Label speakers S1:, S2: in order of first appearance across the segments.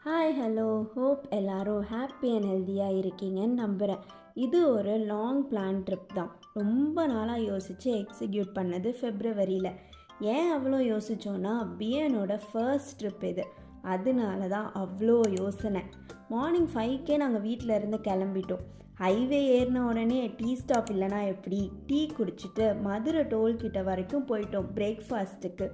S1: Hi hello hope எல்லோரும் happy and ஹெல்த்தியாக இருக்கீங்கன்னு நம்புகிறேன். இது ஒரு லாங் பிளான் ட்ரிப் தான். ரொம்ப நாளாக யோசித்து எக்ஸிக்யூட் பண்ணது ஃபெப்ரவரியில். ஏன் அவ்வளோ யோசித்தோன்னா பிஎனோட ஃபர்ஸ்ட் ட்ரிப் இது. அதனால தான் அவ்வளோ யோசனை. மார்னிங் 5 நாங்கள் வீட்டில் இருந்து கிளம்பிட்டோம். ஹைவே ஏறின உடனே டீ ஸ்டாப் இல்லைனா எப்படி, டீ குடிச்சிட்டு மதுரை டோல்கிட்ட வரைக்கும் போயிட்டோம் பிரேக்ஃபாஸ்ட்டுக்கு.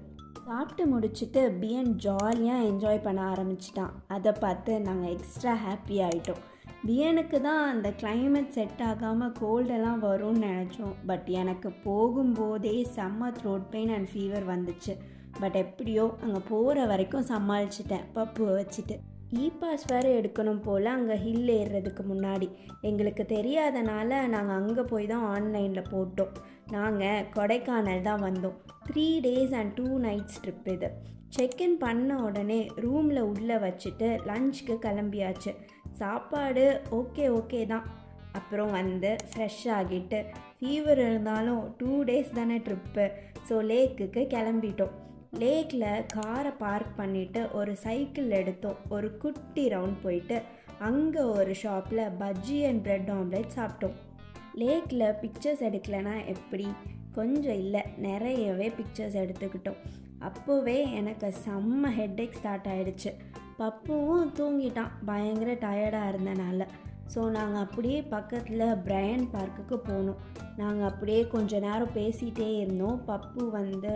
S1: சாப்பிட்டு முடிச்சுட்டு பிஎன் ஜாலியாக என்ஜாய் பண்ண ஆரம்பிச்சிட்டான். அதை பார்த்து நாங்கள் எக்ஸ்ட்ரா ஹாப்பி ஆகிட்டோம். பிஎனுக்கு தான் அந்த கிளைமேட் செட் ஆகாமல் கோல்டெல்லாம் வரும்னு நினச்சோம். பட் எனக்கு போகும்போதே செம்ம த்ரோட் பெயின் அண்ட் ஃபீவர் வந்துச்சு. பட் எப்படியோ அங்கே போகிற வரைக்கும் சமாளிச்சிட்டேன் பப்புவை வச்சுட்டு. பாஸ் வேறு எடுக்கணும் போல் அங்கே ஹில் ஏறுறதுக்கு முன்னாடி. எங்களுக்கு தெரியாதனால நாங்கள் அங்கே போய் தான் ஆன்லைனில் போட்டோம். நாங்கள் கொடைக்கானல் தான் வந்தோம். 3 days and 2 nights ட்ரிப் இது. செக்இன் பண்ண உடனே ரூமில் உள்ளே வச்சுட்டு லஞ்சுக்கு கிளம்பியாச்சு. சாப்பாடு ஓகே தான். அப்புறம் வந்து ஃப்ரெஷ் ஆகிட்டு ஃபீவர் இருந்தாலும் 2 days தானே ட்ரிப்பு, ஸோ லேக்குக்கு கிளம்பிட்டோம். லேக்கில் காரை பார்க் பண்ணிவிட்டு ஒரு சைக்கிள் எடுத்தோம். ஒரு குட்டி ரவுண்ட் போயிட்டு அங்கே ஒரு ஷாப்பில் பஜ்ஜி அண்ட் ப்ரெட் ஆம்லெட் சாப்பிட்டோம். லேக்கில் பிக்சர்ஸ் எடுக்கலைன்னா எப்படி, கொஞ்சம் இல்லை நிறையவே பிக்சர்ஸ் எடுத்துக்கிட்டோம். அப்போவே எனக்கு செம்ம ஹெட்டேக் ஸ்டார்ட் ஆகிடுச்சு. பப்புவும் தூங்கிட்டான் பயங்கர டயர்டாக இருந்தனால. ஸோ நாங்கள் அப்படியே பக்கத்தில் பிரையன் பார்க்குக்கு போனோம். நாங்கள் அப்படியே கொஞ்ச நேரம் பேசிகிட்டே இருந்தோம், பப்பு வந்து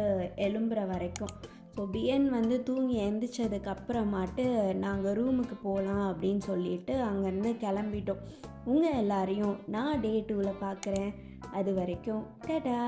S1: எழும்புற வரைக்கும். ஸோ பிஎன் வந்து தூங்கி எழுந்திரிச்சதுக்கு அப்புறமாட்டு நாங்கள் ரூமுக்கு போகலாம் அப்படின்னு சொல்லிட்டு அங்கேருந்து கிளம்பிட்டோம். உங்கள் எல்லாரையும் நான் Day 2 பார்க்குறேன். அது வரைக்கும் டடா.